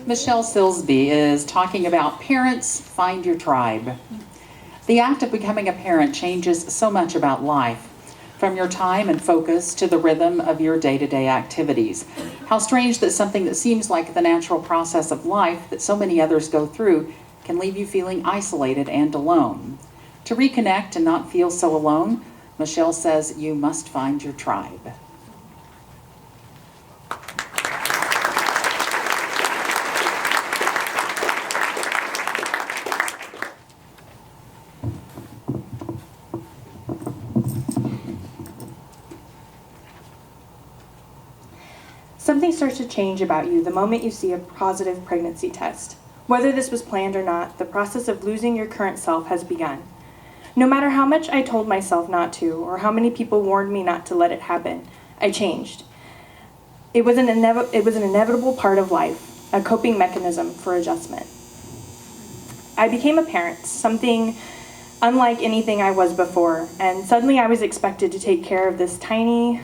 Michele Silsbee is talking about parents, find your tribe. The act of becoming a parent changes so much about life, from your time and focus to the rhythm of your day-to-day activities. How strange that something that seems like the natural process of life that so many others go through can leave you feeling isolated and alone. To reconnect and not feel so alone, Michele says you must find your tribe. Something starts to change about you the moment you see a positive pregnancy test. Whether this was planned or not, the process of losing your current self has begun. No matter how much I told myself not to, or how many people warned me not to let it happen, I changed. It was an inevitable part of life, a coping mechanism for adjustment. I became a parent, something unlike anything I was before, and suddenly I was expected to take care of this tiny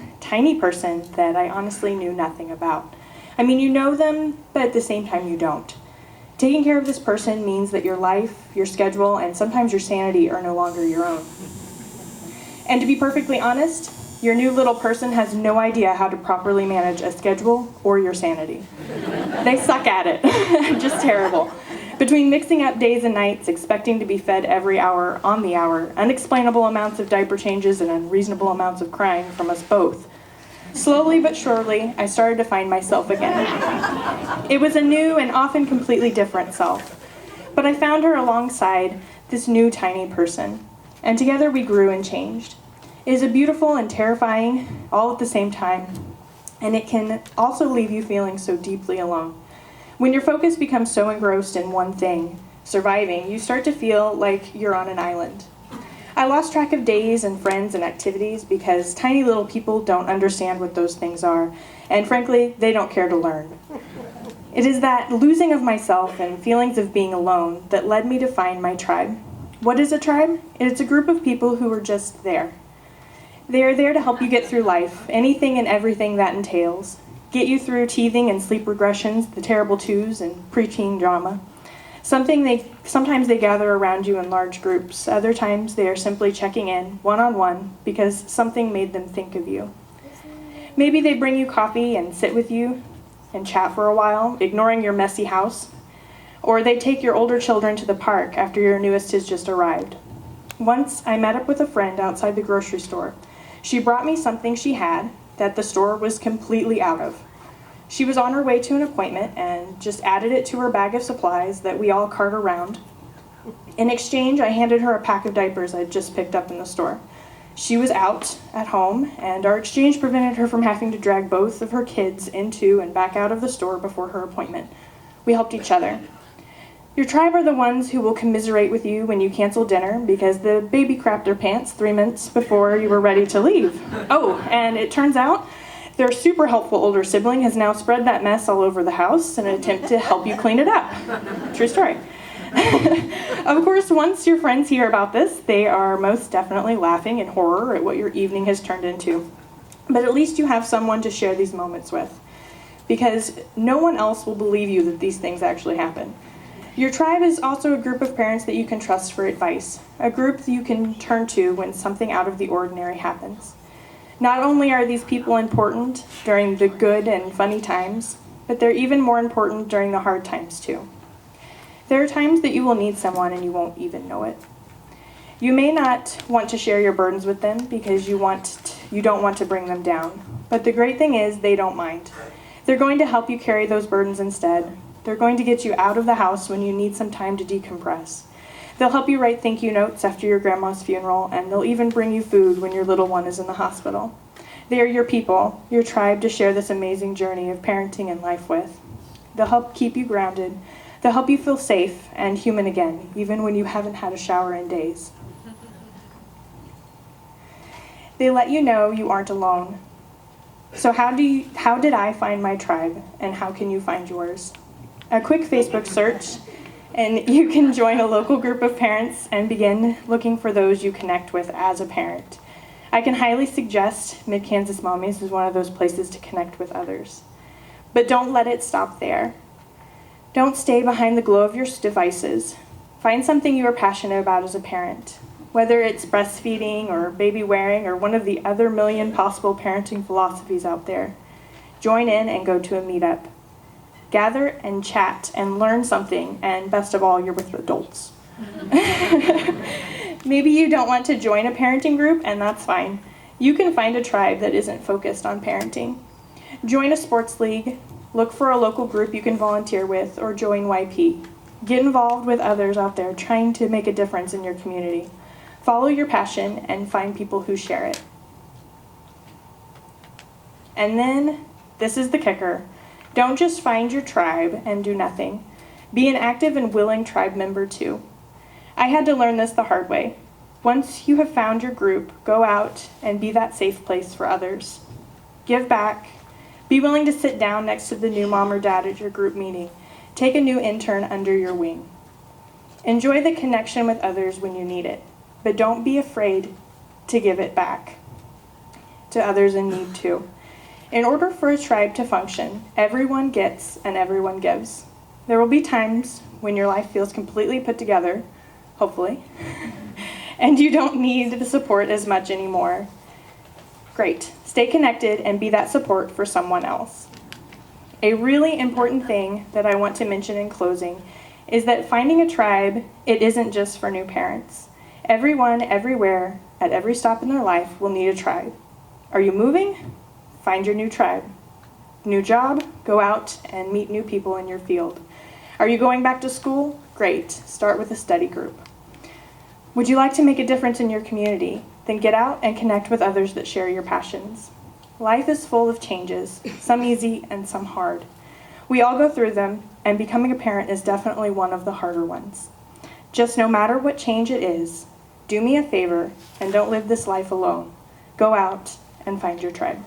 person that I honestly knew nothing about. I mean, you know them, but at the same time you don't. Taking care of this person means that your life, your schedule, and sometimes your sanity are no longer your own. And to be perfectly honest, your new little person has no idea how to properly manage a schedule or your sanity. They suck at it. Just terrible. Between mixing up days and nights, expecting to be fed every hour on the hour, unexplainable amounts of diaper changes, and unreasonable amounts of crying from us both, slowly but surely, I started to find myself again. It was a new and often completely different self, but I found her alongside this new tiny person, and together we grew and changed. It is a beautiful and terrifying all at the same time, and it can also leave you feeling so deeply alone. When your focus becomes so engrossed in one thing, surviving, you start to feel like you're on an island. I lost track of days and friends and activities because tiny little people don't understand what those things are, and frankly, they don't care to learn. It is that losing of myself and feelings of being alone that led me to find my tribe. What is a tribe? It's a group of people who are just there. They are there to help you get through life, anything and everything that entails. Get you through teething and sleep regressions, the terrible twos, and preteen drama. Sometimes they gather around you in large groups. Other times they are simply checking in, one-on-one, because something made them think of you. Maybe they bring you coffee and sit with you and chat for a while, ignoring your messy house. Or they take your older children to the park after your newest has just arrived. Once I met up with a friend outside the grocery store. She brought me something she had that the store was completely out of. She was on her way to an appointment and just added it to her bag of supplies that we all cart around. In exchange, I handed her a pack of diapers I'd just picked up in the store. She was out at home, and our exchange prevented her from having to drag both of her kids into and back out of the store before her appointment. We helped each other. Your tribe are the ones who will commiserate with you when you cancel dinner because the baby crapped their pants 3 minutes before you were ready to leave. Oh, and it turns out their super helpful older sibling has now spread that mess all over the house in an attempt to help you clean it up. True story. Of course, once your friends hear about this, they are most definitely laughing in horror at what your evening has turned into. But at least you have someone to share these moments with, because no one else will believe you that these things actually happen. Your tribe is also a group of parents that you can trust for advice, a group that you can turn to when something out of the ordinary happens. Not only are these people important during the good and funny times, but they're even more important during the hard times too. There are times that you will need someone and you won't even know it. You may not want to share your burdens with them because you don't want to bring them down, but the great thing is they don't mind. They're going to help you carry those burdens instead. They're going to get you out of the house when you need some time to decompress. They'll help you write thank you notes after your grandma's funeral, and they'll even bring you food when your little one is in the hospital. They are your people, your tribe to share this amazing journey of parenting and life with. They'll help keep you grounded. They'll help you feel safe and human again, even when you haven't had a shower in days. They let you know you aren't alone. So how did I find my tribe, and how can you find yours? A quick Facebook search, and you can join a local group of parents and begin looking for those you connect with as a parent. I can highly suggest Mid-Kansas Mommies is one of those places to connect with others. But don't let it stop there. Don't stay behind the glow of your devices. Find something you are passionate about as a parent. Whether it's breastfeeding or baby wearing or one of the other million possible parenting philosophies out there, join in and go to a meetup. Gather and chat and learn something, and best of all, you're with adults. Maybe you don't want to join a parenting group, and that's fine. You can find a tribe that isn't focused on parenting. Join a sports league, look for a local group you can volunteer with, or join YP. Get involved with others out there trying to make a difference in your community. Follow your passion and find people who share it. And then, this is the kicker. Don't just find your tribe and do nothing. Be an active and willing tribe member too. I had to learn this the hard way. Once you have found your group, go out and be that safe place for others. Give back. Be willing to sit down next to the new mom or dad at your group meeting. Take a new intern under your wing. Enjoy the connection with others when you need it, but don't be afraid to give it back to others in need too. In order for a tribe to function, everyone gets and everyone gives. There will be times when your life feels completely put together, hopefully, and you don't need the support as much anymore. Great. Stay connected and be that support for someone else. A really important thing that I want to mention in closing is that finding a tribe, it isn't just for new parents. Everyone, everywhere, at every stop in their life will need a tribe. Are you moving? Find your new tribe. New job? Go out and meet new people in your field. Are you going back to school? Great. Start with a study group. Would you like to make a difference in your community? Then get out and connect with others that share your passions. Life is full of changes, some easy and some hard. We all go through them, and becoming a parent is definitely one of the harder ones. Just no matter what change it is, do me a favor and don't live this life alone. Go out and find your tribe.